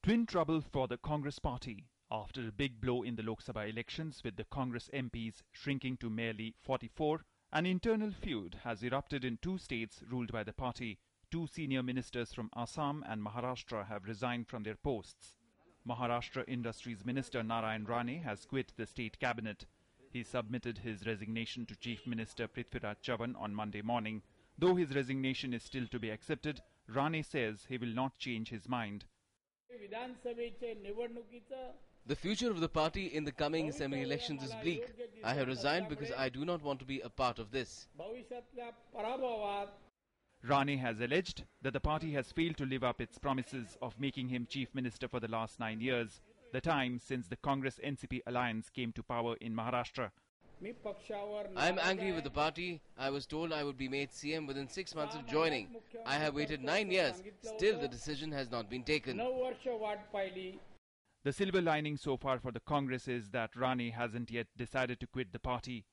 Twin trouble for the Congress party after a big blow in the Lok Sabha elections with the Congress MPs shrinking to merely 44. An internal feud has erupted in two states ruled by the party. Two senior ministers from Assam and Maharashtra have resigned from their posts. Maharashtra Industries Minister Narayan Rane has quit the state cabinet. He submitted his resignation to Chief Minister Prithviraj Chavan on Monday morning. Though his resignation is still to be accepted, Rane says he will not change his mind. The future of the party in the coming assembly elections is bleak. I have resigned because I do not want to be a part of this. Rane has alleged that the party has failed to live up its promises of making him chief minister for the last 9 years, the time since the Congress-NCP alliance came to power in Maharashtra. I am angry with the party. I was told I would be made CM within 6 months of joining. I have waited 9 years. Still the decision has not been taken. The silver lining so far for the Congress is that Rane hasn't yet decided to quit the party.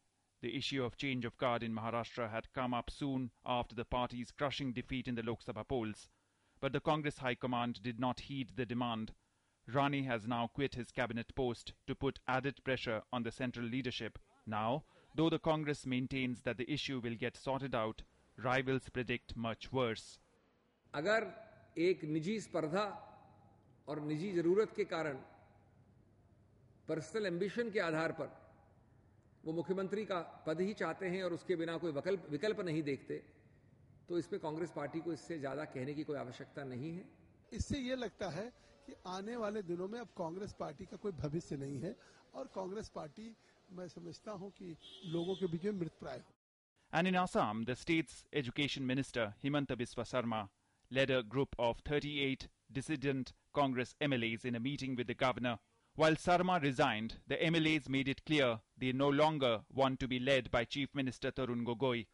The issue of change of guard in Maharashtra had come up soon after the party's crushing defeat in the Lok Sabha polls. But the Congress High Command did not heed the demand. Rane has now quit his cabinet post to put added pressure on the central leadership. Now, though the Congress maintains that the issue will get sorted out, rivals predict much worse. अगर एक निजी स्पर्धा और निजी जरूरत के कारण personal ambition के आधार पर वो मुख्यमंत्री का पद ही चाहते हैं और उसके बिना कोई विकल्प नहीं देखते, तो इस पे कांग्रेस पार्टी को इससे ज्यादा कहने की कोई आवश्यकता नहीं है। इससे ये लगता है कि आने वाले दिनों में अब कांग्रेस पार्टी का कोई भविष्य नहीं है और कांग्रेस पार्टी मैं समझता हूं कि लोगों के बीच में मृतप्राय हो। And in Assam, the state's education minister Himanta Biswa Sarma led a group of 38 dissident Congress MLAs in a meeting with the governor. While Sarma resigned, the MLAs made it clear they no longer want to be led by Chief Minister Tarun Gogoi.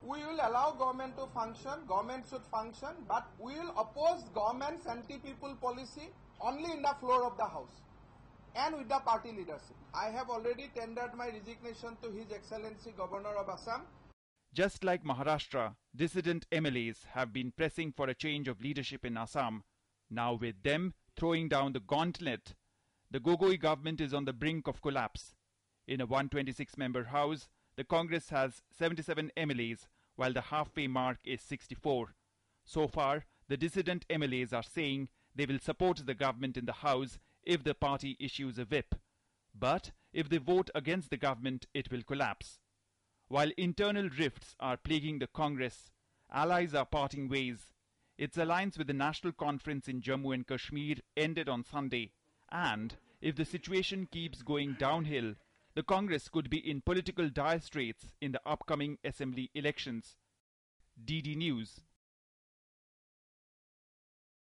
We will allow government to function, government should function, but we will oppose government's anti-people policy only in the floor of the House and with the party leadership. I have already tendered my resignation to His Excellency Governor of Assam. Just like Maharashtra, dissident MLAs have been pressing for a change of leadership in Assam. Now with them throwing down the gauntlet, the Gogoi government is on the brink of collapse. In a 126-member House, the Congress has 77 MLAs, while the halfway mark is 64. So far, the dissident MLAs are saying they will support the government in the House if the party issues a whip. But if they vote against the government, it will collapse. While internal rifts are plaguing the Congress, allies are parting ways. Its alliance with the National Conference in Jammu and Kashmir ended on Sunday. And if the situation keeps going downhill, the Congress could be in political dire straits in the upcoming assembly elections. DD News.